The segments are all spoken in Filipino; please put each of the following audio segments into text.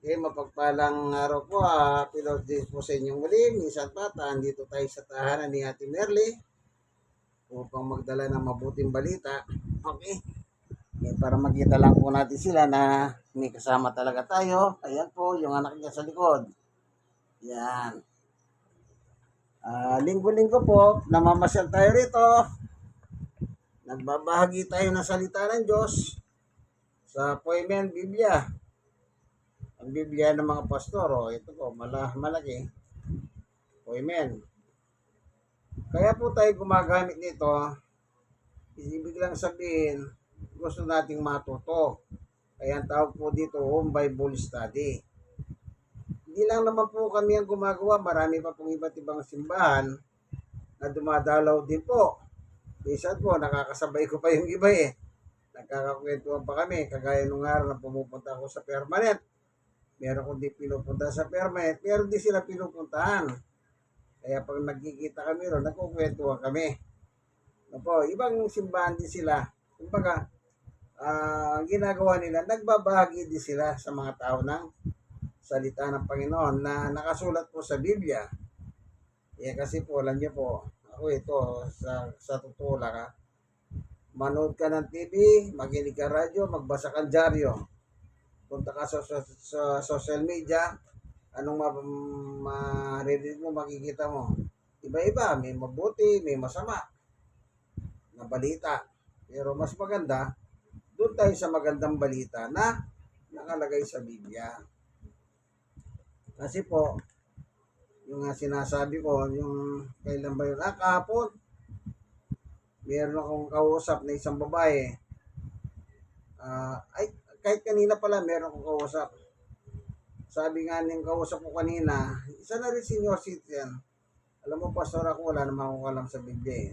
Okay, mapagpalang araw po. Pilot din po sa inyong muli. Minsan pa, dito tayo sa tahanan ni Ate Merly upang magdala ng mabuting balita. Okay, para makita lang po natin sila na may kasama talaga tayo. Ayan po, yung anak niya sa likod. Yan. Linggo-linggo po, namamasyal tayo rito. Nagbabahagi tayo ng salita ng Diyos sa Poemen Biblia. Ang Biblia ng mga pastor, ito po, malaki. Poemen. Kaya po tayo gumagamit nito, ibig lang sabihin, gusto nating matuto. Kaya ang tawag po dito, home Bible study. Hindi lang naman po kami ang gumagawa, marami pa pong iba't ibang simbahan na dumadalaw din po. Minsan po, nakakasabay ko pa yung iba eh. Nagkakakwentuhan pa kami, kagaya nung araw na pumupunta ako sa permanent. Meron kong di pinupunta sa permanent, meron din sila pinupuntahan. Kaya pag nagkikita kami ron, nagkukwentuhan kami. Opo, ibang simbahan din sila. Kumbaga, ang ginagawa nila, nagbabahagi din sila sa mga tao ng salita ng Panginoon na nakasulat po sa Biblia. Kasi po, alam niyo po, ako ito, sa totoo lang manood ka ng TV, makinig ka radyo, magbasa ka dyaryo. Punta ka sa social media, anong maririnig mo, makikita mo. Iba-iba, may mabuti, may masama na balita. Pero mas maganda, doon tayo sa magandang balita na nakalagay sa Biblia. Kasi po, yung sinasabi ko, yung kailan ba yun? Kahapon, meron akong kausap na isang babae. Kahit kanina pala, meron akong kausap. Sabi nga ng kausap ko kanina, isa na rin senior citizen. Alam mo, pastor, ako wala naman akong alam sa Biblia eh.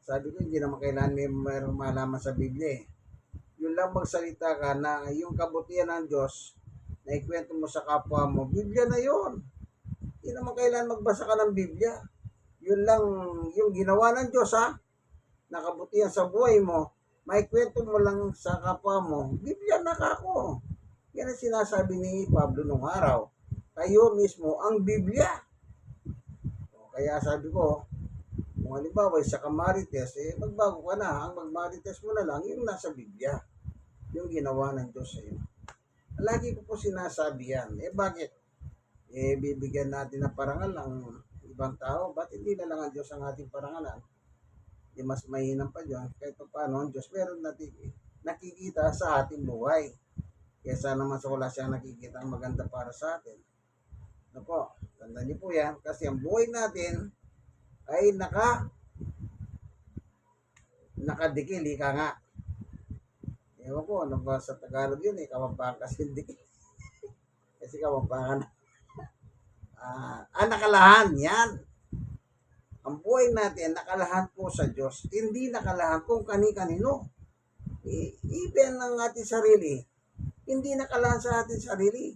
Sabi ko, hindi naman kailangan mayroong malaman sa Biblia eh. Yun lang magsalita ka na yung kabutihan ng Diyos na ikwento mo sa kapwa mo, Biblia na yun. Hindi naman kailangan magbasa ka ng Biblia. Yun lang yung ginawa ng Diyos na kabutihan sa buhay mo, maikwento mo lang sa kapwa mo, Biblia na kako. Yan ang sinasabi ni Pablo nung araw. Kayo mismo ang Biblia. Kaya sabi ko, kung halimbawa sa kamarites, magbago ka na. Ang magmarites mo na lang yung nasa Biblia. Yung ginawa ng Diyos sa iyo. Lagi ko po sinasabi yan. Bakit? Bibigyan natin ng parangal ng ibang tao. Ba't hindi na lang ang Diyos ang ating parangalan? Mas mahinang pa dyan. Kahit paano ang Diyos meron natin nakikita sa ating buhay. Kaya sana mas wala siyang nakikita ang maganda para sa atin. Napo, tandaan niyo po yan. Kasi ang buhay natin ay nakadikil, ika nga. Ewan ko, ano ba sa Tagalog yun Kawampakan kasi dikil. Kasi kawampakan. Nakalahan, yan. Ang buhay natin, nakalahan po sa Diyos. Hindi nakalahan kung kani-kanino. Even ang ating sarili, hindi nakalahan sa ating sarili.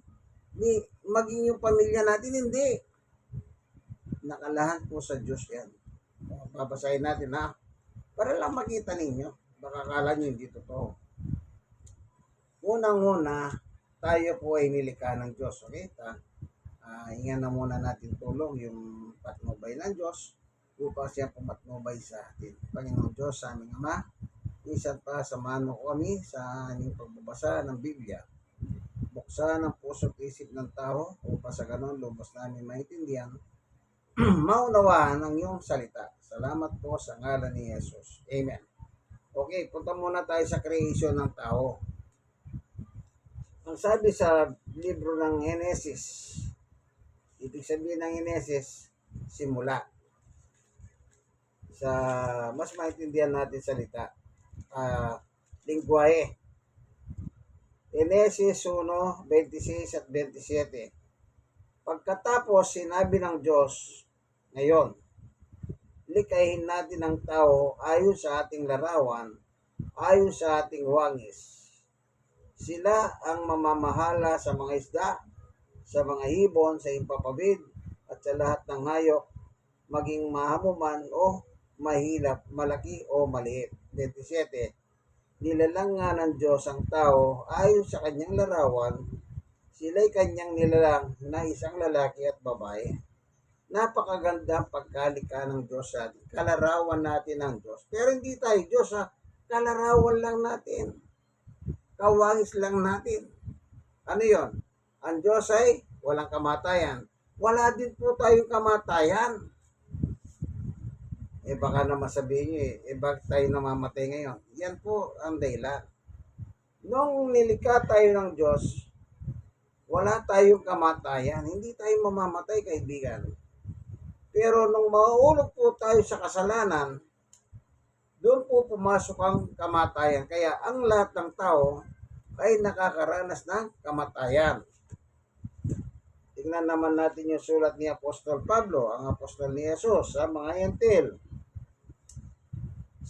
Maging yung pamilya natin, hindi. Nakalahan po sa Diyos yan. Babasahin natin para lang makita ninyo. Baka akala nyo hindi totoo. Unang-una, tayo po ay nilikha ng Diyos. Okay? Hingan na muna natin tulong yung patnubay ng Diyos upang siya pumatnubay sa atin. Panginoon Diyos, sa aming Ama, isang pa samahan mo kami sa aming pagbabasa ng Biblia. Buksan ang puso at isip ng tao upang sa ganon lubos namin maintindihan maunawaan ang iyong salita. Salamat po sa ngalan ni Jesus. Amen. Okay, punta muna tayo sa creation ng tao. Ang sabi sa libro ng Genesis, ibig sabihin ng Genesis, simula. Sa mas maintindihan natin salita, lingwahe. Genesis 1, 26 at 27. Pagkatapos, sinabi ng Diyos, ngayon, likhain natin ang tao ayon sa ating larawan, ayon sa ating wangis. Sila ang mamamahala sa mga isda, sa mga ibon, sa impapawid, at sa lahat ng hayop, maging mahamuman o mahilap, malaki o maliit. 27. Nilalang nga ng Diyos ang tao ayon sa kanyang larawan, sila'y kanyang nilalang na isang lalaki at babae. Napakaganda ang pagkalika ng Diyos sa atin. Kalarawan natin ng Diyos. Pero hindi tayo Diyos ha. Kalarawan lang natin. Kawangis lang natin. Ano yon? Ang Diyos ay walang kamatayan. Wala din po tayong kamatayan. Baka naman sabihin nyo bakit tayo namamatay ngayon? Yan po ang dahilan. Nung nilikha tayo ng Diyos, wala tayong kamatayan. Hindi tayo mamamatay, kaibigan. Pero nung mauulog po tayo sa kasalanan, doon po pumasok ang kamatayan. Kaya ang lahat ng tao ay nakakaranas ng kamatayan. Tingnan naman natin yung sulat ni Apostol Pablo, ang apostol ni Jesus sa mga hentil.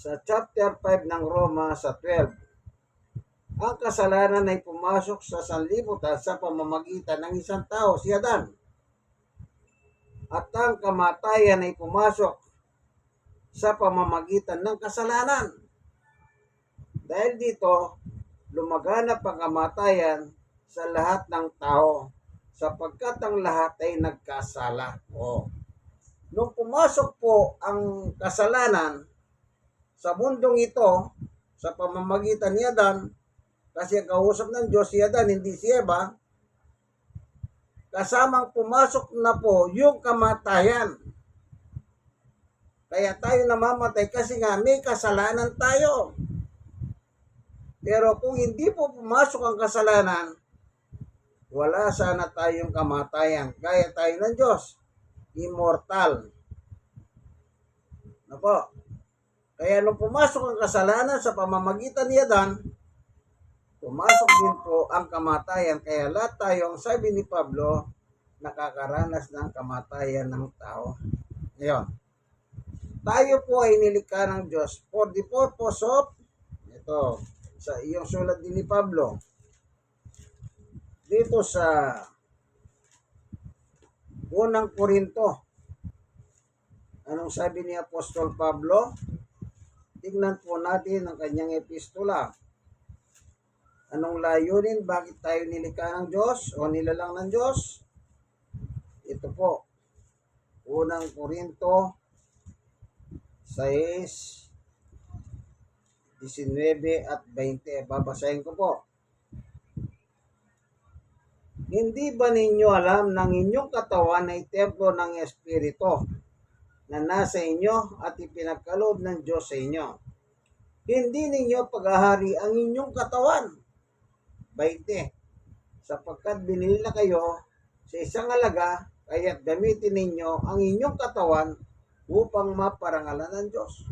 Sa chapter 5 ng Roma sa 12, ang kasalanan ay pumasok sa sanlibutan sa pamamagitan ng isang tao, si Adan. At ang kamatayan ay pumasok sa pamamagitan ng kasalanan. Dahil dito, lumaganap ang kamatayan sa lahat ng tao sapagkat ang lahat ay nagkasala. Nung pumasok po ang kasalanan sa mundong ito, sa pamamagitan ni Adan, kasi ang kausap ng Diyos si Adan, hindi si Eva, kasamang pumasok na po yung kamatayan. Kaya tayo namamatay kasi nga may kasalanan tayo. Pero kung hindi po pumasok ang kasalanan, wala sana tayong kamatayan. Kaya tayo ng Diyos, immortal. Ano po? Kaya nung pumasok ang kasalanan sa pamamagitan ni Adan, pumasok din po ang kamatayan. Kaya lahat tayo, ang sabi ni Pablo, nakakaranas ng kamatayan ng tao. Ngayon, tayo po ay nilikha ng Diyos for the purpose of, ito, sa iyong sulat din ni Pablo, dito sa unang Korinto. Anong sabi ni Apostol Pablo? Tingnan po natin ang kanyang epistola. Anong layunin? Bakit tayo nilikha ng Diyos o nilalang ng Diyos? Ito po. Unang Korinto 6, 19 at 20. Babasahin ko po. Hindi ba ninyo alam ng inyong katawan ay templo ng Espiritu na nasa inyo at ipinagkaloob ng Diyos sa inyo? Hindi ninyo paghahari ang inyong katawan. 20. Sapagkat binili na kayo sa isang halaga, kaya't gamitin ninyo ang inyong katawan upang maparangalan ng Diyos.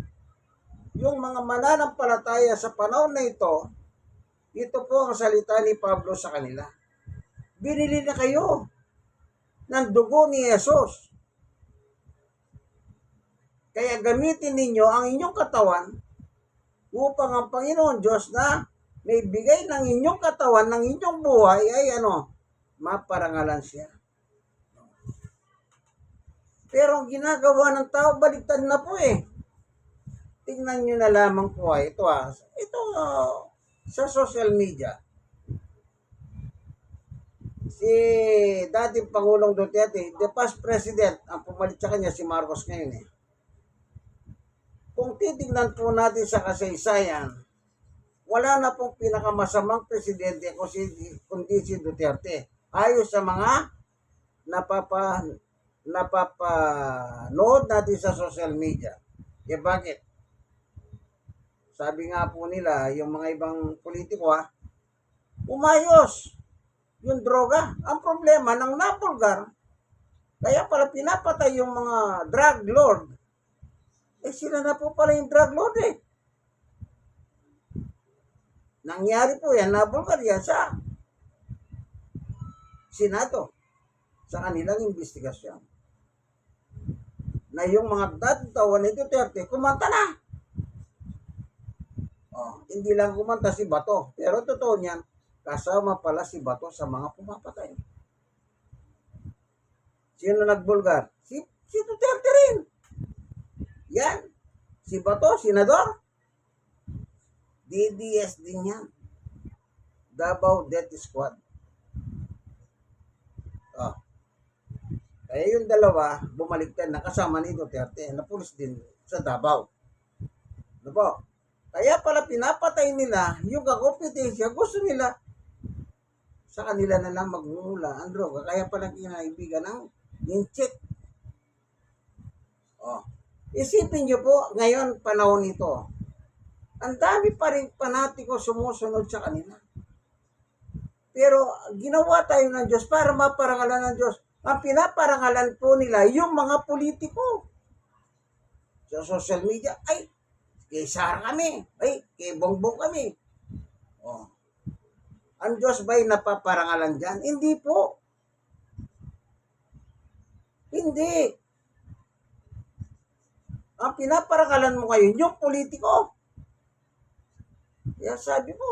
Yung mga mananampalataya sa panahon na ito po ang salita ni Pablo sa kanila. Binili na kayo ng dugo ni Jesus. Kaya gamitin ninyo ang inyong katawan upang ang Panginoon Diyos na may bigay ng inyong katawan, ng inyong buhay ay maparangalan siya. Pero ang ginagawa ng tao, baliktad na po eh. Tingnan nyo na lamang po ito sa social media. Si dating Pangulong Duterte, the past president, ang pumalit sa kanya si Marcos ngayon eh. Kung titignan po natin sa kasaysayan, wala na pong pinakamasamang presidente kundi si Duterte. Ayos sa mga napapanood natin sa social media. Bakit? Sabi nga po nila, yung mga ibang politiko umayos yung droga. Ang problema ng napulgar, kaya pala pinapatay yung mga drug lord. Sila na po pala yung drug lord eh. Nangyari po yan, napulgar yan sa Senado, sa kanilang investigasyon. Na yung mga datawan ni Duterte, kumanta na. Hindi lang kumanta si Bato, pero totoo niyan, kasama pala si Bato sa mga pumapatay. Sino nagbulgar? Si Duterte rin. Yan. Si Bato, senador. DDS din yan. Davao Death Squad. Eh, yung dalawa, bumaliktad na kasama ni Duterte na pulis din sa Davao. Ano po? Kaya pala pinapatay nila yung kakompetensya. Gusto nila sa kanila na lang magmumula ang droga. Kaya pala kinaibigan ng Inchit. Oh. Isipin nyo po, ngayon panahon nito, ang dami pa rin panatiko sumusunod sa kanila. Pero ginawa tayo ng Diyos para maparangalan ng Diyos. Ang pinaparangalan po nila yung mga politiko. Sa social media, ay, kay Sara kami, ay, kay Bongbong kami. Oh. Ang Diyos ba'y napaparangalan dyan? Hindi po. Hindi. Ang pinaparangalan mo ngayon, yung politiko. Kaya sabi ko,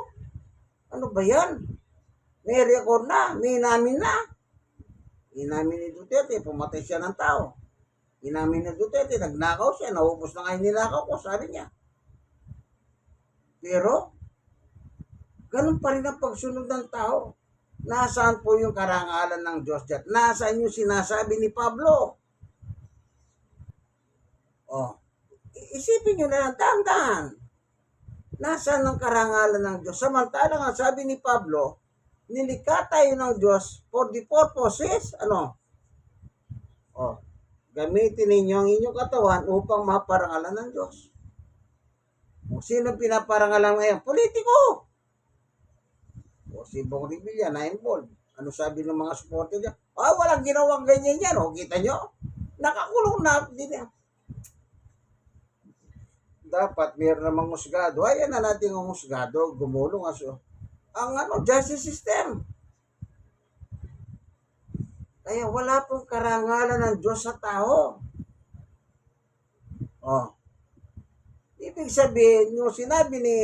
ano ba yan? May record na, may inamin na. Inamin ni Duterte, pumatay siya ng tao. Inamin ni Duterte, nagnakaw siya, naubos na ngayon nilakaw ko, sabi niya. Pero, ganun pa rin ang pagsunod ng tao. Nasaan po yung karangalan ng Diyos dyan? Nasaan yung sinasabi ni Pablo? Oh, isipin nyo na lang, dahan-dahan. Nasaan ang karangalan ng Diyos? Samantalang ang sabi ni Pablo, nilikha tayo ng Diyos for the purposes, Oh, gamitin ninyo ang inyong katawan upang maparangalan ng Diyos. O sino pinaparangalan ngayon? Politiko! O si Bong Revilla na involved. Ano sabi ng mga supporter niya? Walang ginawang ganyan yan. O, kita nyo? Nakakulong na din yan. Dapat mayroon namang musgado. Ayan na natin ang musgado. Gumulong aso. Ang justice system. Kaya wala pong karangalan ng Diyos sa tao. Oh. Ibig sabihin, yung sinabi ni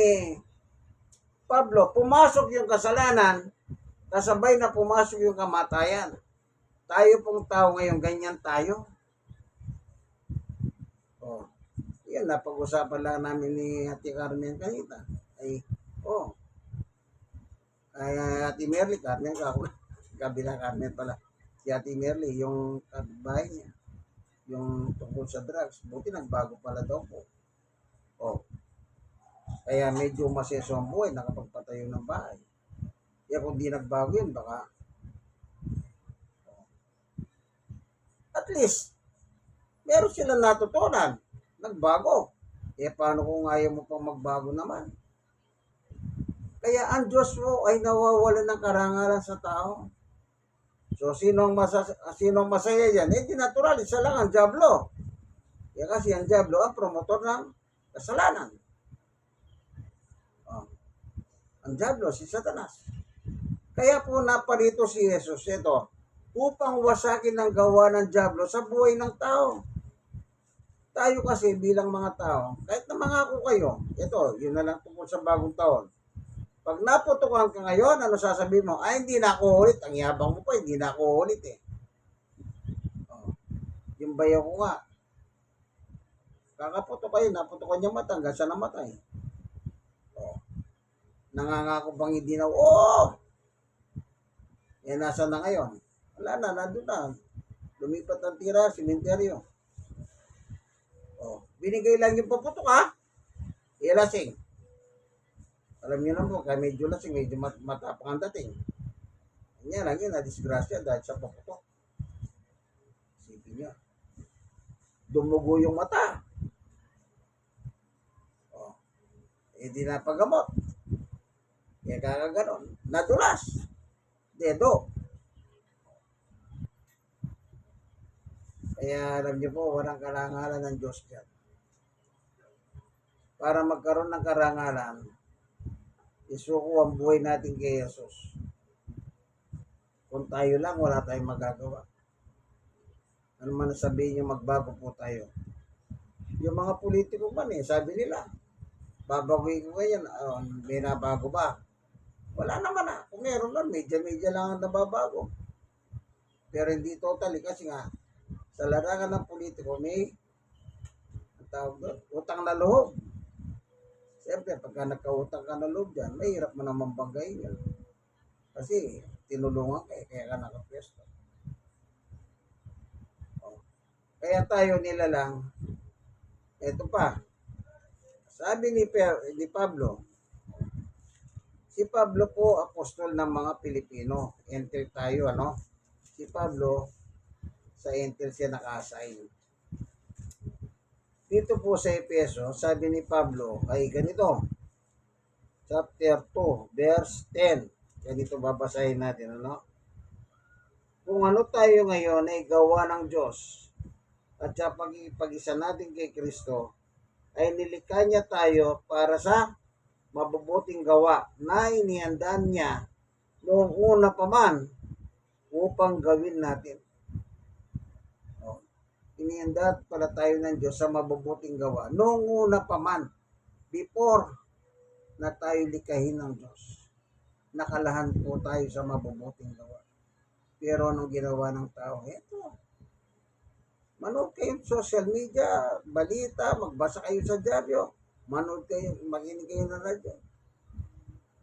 Pablo, pumasok yung kasalanan, kasabay na pumasok yung kamatayan. Tayo pong tao ngayon, ganyan tayo. Oh. Yan, napag-usapan lang namin ni Ate Carmen kanina. Ay, Ay, Ate Merly, Carmen, kabila Carmen pala. Si Ate Merly, yung kapitbahay niya, yung tungkol sa drugs, buti nagbago pala daw po. Oh. Kaya medyo maseso ang buhay, nakapagpatayo ng bahay. Kaya kung di nagbago yun, baka at least, meron silang natutunan. Nagbago. Paano kung ayaw mo pang magbago naman? Kaya ang Diyos mo ay nawawalan ng karangalan sa tao. So, sinong masaya yan? Di natural, isa lang ang diablo. Kaya kasi ang diablo ang promotor ng kasalanan. Ang diablo, si Satanas. Kaya po naparito si Jesus, ito, upang wasakin ang gawa ng diablo sa buhay ng tao. Tayo kasi bilang mga tao, kahit na mangako kayo, ito, yun na lang tungkol sa bagong taon. Pag naputukan ka ngayon, ano sasabihin mo? Ay, hindi na ako ulit. Ang yabang mo pa, hindi na ako ulit eh. Yung bayaw ko nga. Kakaputo kayo, naputukan niya mata, hanggang sa namatay. Nangangako bang hindi na, yan nasa na ngayon? Wala na, nandun na. Lumipat ang tira, simenteryo. Binigay lang yung paputok ha. Ilasing. Alam niyo na po, kaya medyo lasing, medyo matapang ang dating. Yan lang yun, na-disgrasya dahil sa paputok. Isipin niya. Dumugo yung mata. Di napagamot. Kaya kakaganon. Nadulas. Dedo. Kaya alam niyo po, walang karangalan ng Diyos dyan. Para magkaroon ng karangalan, isuko ang buhay natin kay Jesus. Kung tayo lang, wala tayong magagawa. Ano man sabihin nyo, magbago po tayo. Yung mga politiko man sabi nila, babaguhin ko ngayon, may nabago ba? Wala naman na. Kung meron lang, medya-medya lang ang nababago. Pero hindi totally kasi nga, sa larangan ng politiko, may utang na loob. Siyempre, pagka nagkautang ka na loob dyan, mahirap mo naman banggayin yan. Kasi, tinulungan ka, kaya ka nakapwesto. Kaya tayo nilalang, eto pa, sabi ni Pablo, si Pablo po apostol ng mga Pilipino. Enter tayo, ano? Si Pablo, sa enter siya naka-assign. Dito po sa Efeso, sabi ni Pablo ay ganito, chapter 2, verse 10. Ganito babasahin natin, ano? Kung ano tayo ngayon ay gawa ng Diyos at sa pag-isa natin kay Kristo, ay nilikha niya tayo para sa mabubuting gawa na inihandaan niya noong una pa man upang gawin natin. O, inihandaan pala tayo ng Diyos sa mabubuting gawa noong una pa man, before na tayo likahin ng Diyos. Nakalahan po tayo sa mabubuting gawa. Pero anong ginawa ng tao? Ito, manood kayo sa social media, balita, magbasa kayo sa dyaryo, manood kayo, makinig kayo ng radyo.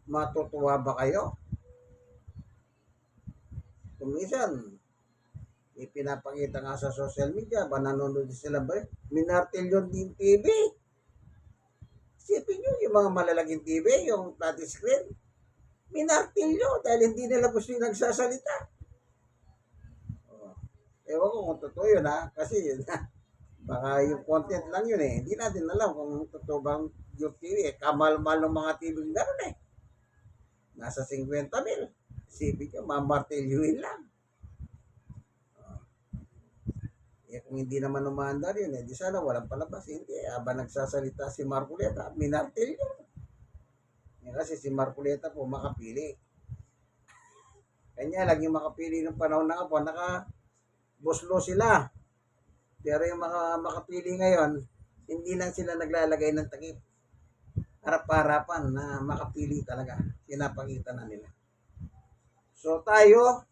Matutuwa ba kayo? Kung minsan, ipinapakita nga sa social media, ba nanonood sila ba? Minartilyon din TV. Isipin nyo, yung mga malalaking TV, yung flat screen, minartilyo dahil hindi nila gusto yung nagsasalita. Ewan ko kung totoo yun, ha? Kasi yun, baka yung content lang yun eh. Hindi natin alam kung totoo bang yung TV eh. Kamal-mal ng mga TV gano'n eh. Nasa 50,000. Isipin nyo, mamartilyuin lang. Kung hindi naman umaandar yun, di sana walang palabas. Hindi, habang nagsasalita si Marcoleta, minartilyo. Kasi si Marcoleta po makapili. Kanya lang yung makapili ng panahon na po, naka-buslo sila. Pero yung makapili ngayon, hindi lang sila naglalagay ng takip. Harap-harapan na makapili talaga. Pinapakita na nila. So tayo,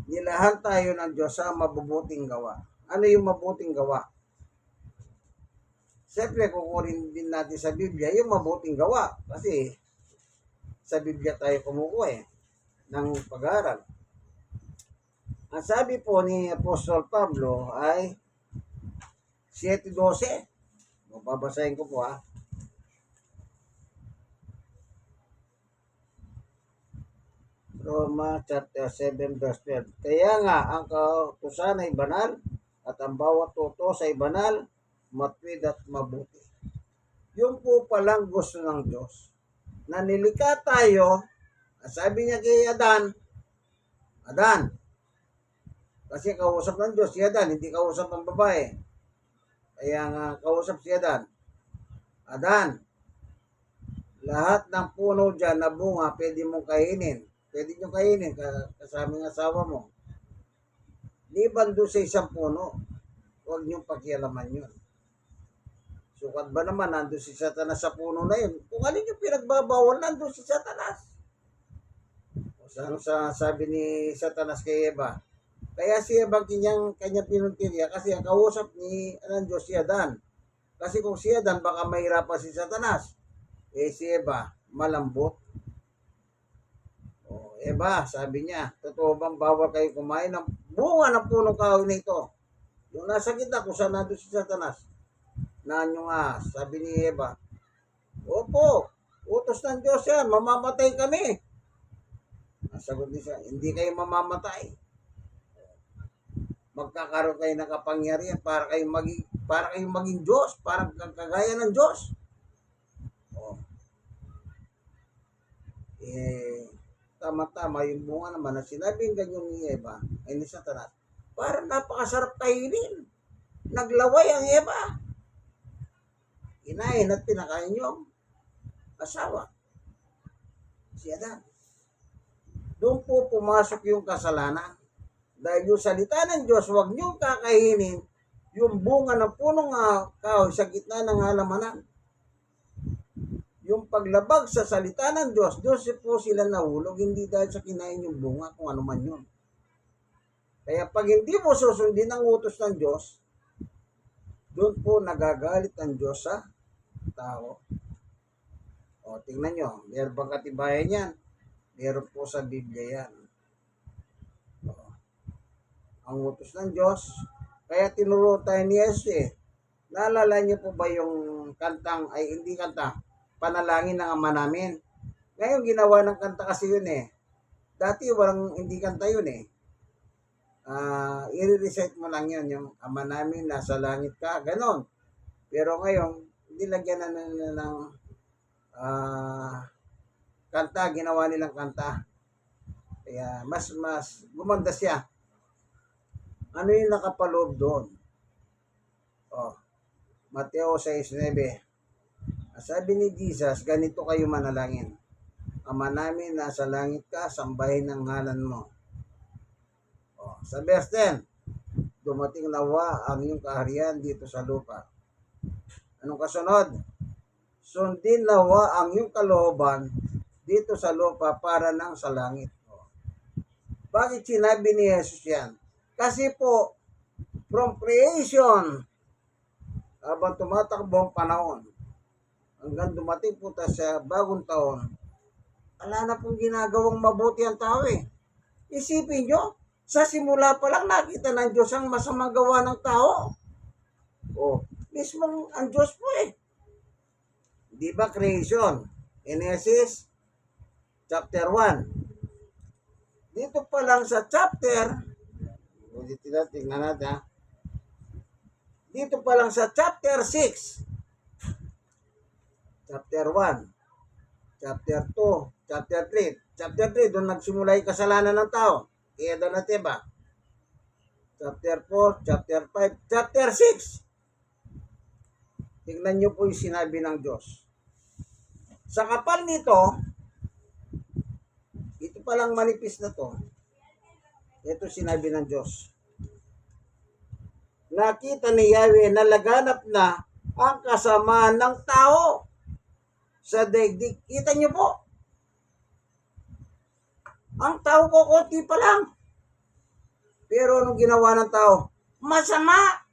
nilahan tayo ng Diyos sa mabubuting gawa. Ano yung mabuting gawa? Siyempre, kukunin din natin sa Biblia yung mabuting gawa. Kasi sa Biblia tayo kumukuha ng pag-aaral. Ang sabi po ni Apostol Pablo ay 7:12. Babasahin ko po, ha. Roma chapter 7 verse 12. Kaya nga ang kautusan ay banal at ang bawat utos ay banal, matwid at mabuti. Yung po palang gusto ng Diyos. Na nilikha tayo, sabi niya kay Adan, kasi kausap ng Diyos si Adan, hindi kausap ng babae. Kaya nga kausap si Adan, lahat ng puno dyan na bunga, pwede mong kainin. Pwede nyo kainin kasama ng asawa mo. Liban doon sa isang puno, huwag nyo pakialaman yun. Sukat ba naman, nandun si Satanas sa puno na yun? Kung alin yung pinagbabawal, nandun si Satanas. Sabi ni Satanas kay Eva, kaya si Eva kanya pinuntirya kasi ang kausap ni Diyos si Adan. Kasi kung si Adan, baka mahirapan si Satanas. Si Eva, malambot. Eva, sabi niya, totoo bang bawal kayo kumain ng bunga ng punong kahoy na ito? Yung nasa gitna, kung saan nandun si Satanas. Nanyo nga, sabi ni Eva, opo, utos ng Diyos yan, mamamatay kami. Sagot niya, hindi kayo mamamatay. Magkakaroon kayo ng kapangyarihan para kayong maging Diyos, para kagaya ng Diyos. Tama-tama yung bunga naman na sinabing ganyan ni Eva ay ni Satanas. Parang napakasarap kainin. Naglaway ang Eva. Kinain at pinakain yung asawa. Si Adan. Doon po pumasok yung kasalanan. Dahil yung salita ng Diyos, huwag niyong kakainin yung bunga ng punong kahoy sa gitna ng halamanan. Yung paglabag sa salita ng Diyos, Diyos po sila nahulog, hindi dahil sa kinain yung bunga, kung ano man yun. Kaya pag hindi mo susundin ang utos ng Diyos, doon po nagagalit ang Diyos sa tao. O, tingnan nyo, meron bang katibayan yan? Meron po sa Biblia yan. ang utos ng Diyos. Kaya tinuro tayo ni Jesus eh. Naalala niyo po ba yung kantang, ay hindi kanta, panalangin ng Ama namin? Ngayon ginawa ng kanta kasi yun eh. Dati walang hindi kanta yun eh. I-recite mo lang yun, yung Ama namin nasa langit ka, ganon. Pero ngayon, nilagyan na nila ng kanta, ginawa nilang kanta. Kaya mas gumanda siya. Ano yung nakapaloob doon? Mateo 6:9. Sabi ni Jesus, ganito kayo manalangin. Ama namin nasa langit ka, sambahin ang ngalan mo. Sa verse 10, dumating nawa ang iyong kaharian dito sa lupa. Anong kasunod? Sundin nawa ang iyong kalooban dito sa lupa para nang sa langit. Bakit sinabi ni Jesus yan? Kasi po, from creation, habang tumatakbo ang panahon, hanggang dumating po tayo sa bagong taon, wala na pong ginagawang mabuti ang tao eh. Isipin nyo, sa simula pa lang nakita ng Diyos ang masamang gawa ng tao. Mismong ang Diyos po eh. Di ba creation? Genesis chapter 1. Dito pa lang sa chapter, tingnan natin ha. Dito pa lang sa chapter 6, chapter 1, chapter 2, chapter 3. Chapter 3, doon nagsimula yung kasalanan ng tao. Kaya doon natin ba? Chapter 4, chapter 5, chapter 6. Tingnan nyo po yung sinabi ng Diyos. Sa kapal nito, ito palang manipis na to. Ito sinabi ng Diyos. Nakita ni Yahweh na laganap na ang kasamaan ng tao sa daigdig. Kita nyo po. Ang tao ko konti pa lang. Pero anong ginawa ng tao? Masama.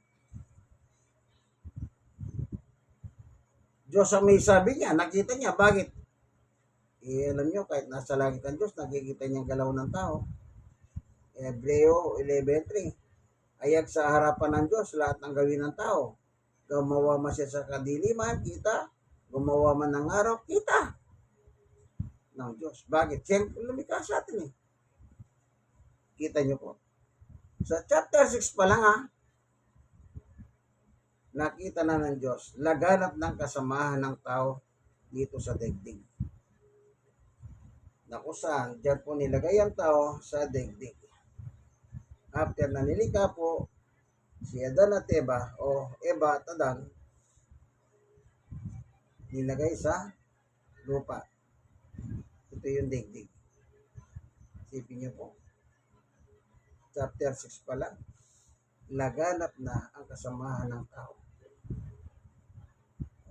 Diyos ang may sabi niya. Nakita niya. Bakit? Alam nyo, kahit nasa langit ang Diyos, nakikita niya ang galaw ng tao. Hebreo 11:3. Ayag sa harapan ng Diyos lahat ng gawin ng tao. Gumawa man siya sa kadiliman, kita. Gumawa man ng araw, kita. Ng Diyos. Bakit? Siyempre lumikha sa atin eh. Kita nyo po. Sa chapter 6 pa lang nakita na ng Diyos, laganap ng kasamahan ng tao dito sa daigdig. Na kung saan, dyan po nilagay ang tao sa daigdig. After na nilikha po, si Adan at Eva, o Eva at Adan, nilagay sa lupa. Ito yung daigdig. Isipin niyo po. Chapter 6 pa lang, laganap na ang kasamahan ng tao.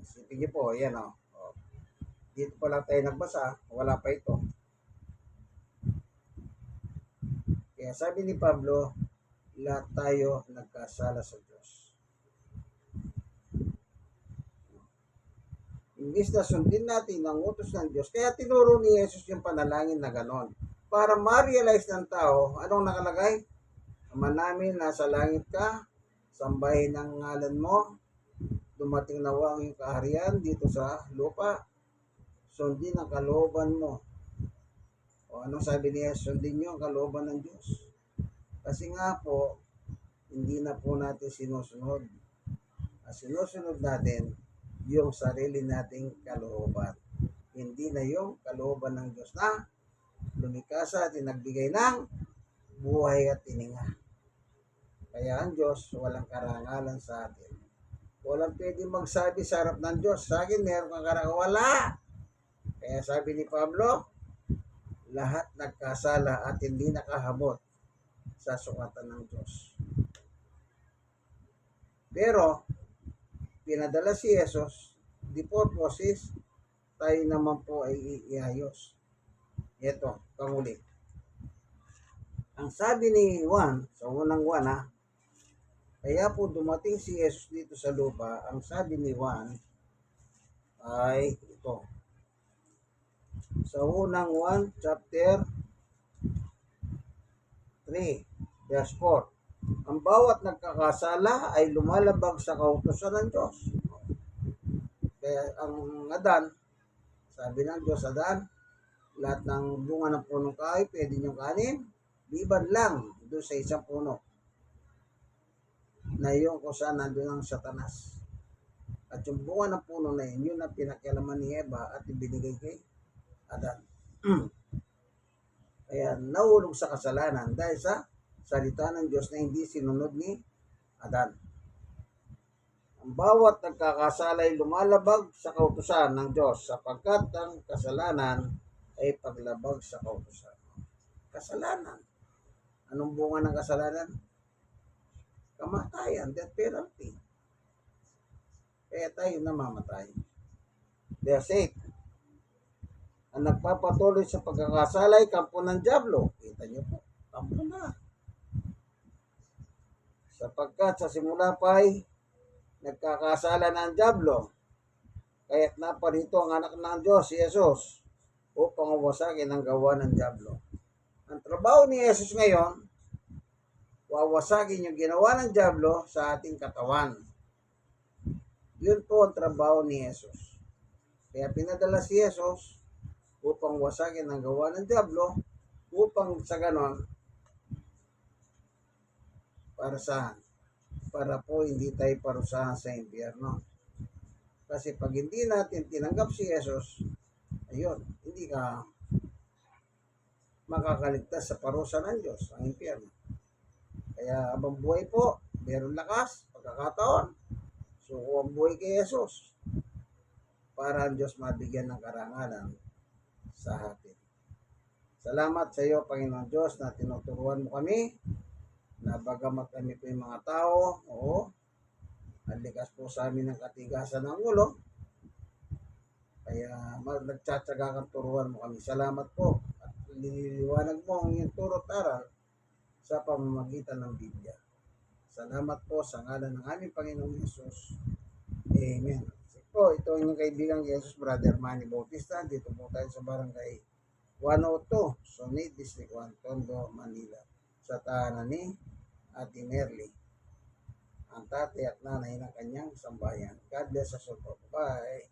Isipin niyo po, yan o. Dito pa lang tayo nagbasa, wala pa ito. Kaya sabi ni Pablo, lahat tayo nagkasala sa Diyos. Imbis na sundin natin ang utos ng Diyos, kaya tinuro ni Jesus yung panalangin na ganon. Para ma-realize ng tao, anong nakalagay? Ama namin, nasa langit ka, sambahin ang ngalan mo, dumating nawa ang iyong kaharian dito sa lupa, sundin ang kalooban mo. O anong sabi niya? Sundin nyo ang kalooban ng Diyos. Kasi nga po, hindi na po natin sinusunod. Sinusunod natin yung sarili nating kalooban. Hindi na yung kalooban ng Diyos na lumikha sa atin, nagbigay ng buhay at tininga. Kaya ang Diyos walang karangalan sa atin. Walang pwede magsabi sa harap ng Diyos, sa akin meron kang karangalan. Wala! Kaya sabi ni Pablo, lahat nagkasala at hindi nakahabot sa sukatan ng Diyos. Pero, pinadala si Jesus, the purpose is, tayo naman po ay iayos. Ito, pangulit. Ang sabi ni Juan, sa unang Juan kaya po dumating si Jesus dito sa lupa, ang sabi ni Juan ay ito. Sa unang 1, chapter 3, verse 4. Ang bawat nagkakasala ay lumalabag sa kautusan ng Diyos. Kaya ang Adan, sabi ng Diyos, Adan, lahat ng bunga ng punong kahoy, pwede niyong kanin, liban lang doon sa isang puno na yung kung saan nandun ang Satanas. At yung bunga ng puno na yun ang pinakialaman ni Eva at ibinigay kay Adan. Kaya nahulog sa kasalanan dahil sa salita ng Diyos na hindi sinunod ni Adan. Ang bawat nagkakasala ay lumalabag sa kautusan ng Diyos sapagkat ang kasalanan ay paglabag sa kautusan. Kasalanan. Anong bunga ng kasalanan? Kamatayan, death penalty. Kaya tayo namamatay. Verse 8. Ang nagpapatuloy sa pagkakasala ay kampo ng dyablo. Kita niyo po, kampo na. Sapagkat sa simula pa ay nagkakasala ng dyablo, kaya't naparito ang anak ng Diyos, si Jesus, upang wawasakin ang gawa ng dyablo. Ang trabaho ni Jesus ngayon, wawasakin yung ginawa ng dyablo sa ating katawan. Yun po ang trabaho ni Jesus. Kaya pinadala si Jesus upang wasakin ang gawa ng dyablo, upang sa ganon, para saan? Para po hindi tayo parusahan sa impyerno. Kasi pag hindi natin tinanggap si Jesus, ayun, hindi ka makakaligtas sa parusa ng Diyos, ang impyerno. Kaya abang buhay po, meron lakas, pagkakataon, suko ang buhay kay Jesus para ang Diyos mabigyan ng karangalan sa atin. Salamat sa iyo, Panginoon Diyos, na tinuturuan mo kami na bagamat kami po yung mga tao, oo, ang likas po sa amin ng katigasan ng ulo, kaya nagtsatsaga kang turuan mo kami. Salamat po at liliwanag mo ang iyong turo at aral sa pamamagitan ng Biblia. Salamat po sa ngalan ng aming Panginoong Yesus. Amen. Po, ito ang inyong kaibigang Jesus, Brother Manny Bautista. Dito po tayo sa barangay 102, Sonid, District 1, Tondo, Manila. Sa tahanan ni Ate Merly, ang tatay at nanay ng kanyang sambayan. God bless us all po. Bye!